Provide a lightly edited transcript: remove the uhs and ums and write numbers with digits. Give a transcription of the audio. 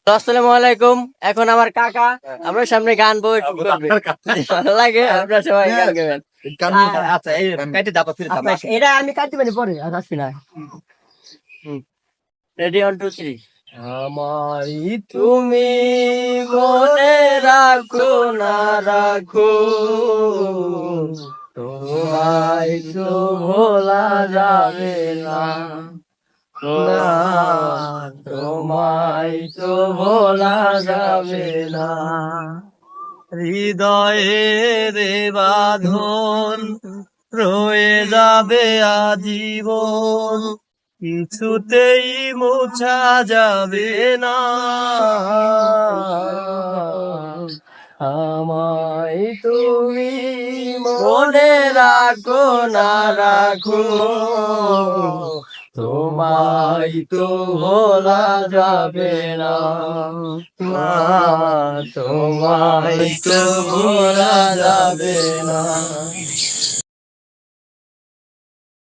আসসালামু আলাইকুম। এখন আমার কাকা আমার সামনে গান বই করবে। ভালো লাগে, আপনারা সবাই গান গাবেন। আচ্ছা এই কাইটে দাও ফিরে দাও আচ্ছা, এটা আমি কাটতে পারি পরে, আর আসবি না। রেডি, 1 2 3। আমায় তুমি মনে রাখো না রাখো, তোমায় তো ভোলা যাবে না, না তোমায় তো ভোলা যাবে না। হৃদয়ের বাঁধন রয়ে যাবে আজীবন, কিছুতেই মোছা যাবে না। আমায় তুমি মনে রাখো না রাখো, তোমায় তো ভোলা যাবে না, না তোমায় তো ভোলা যাবে না।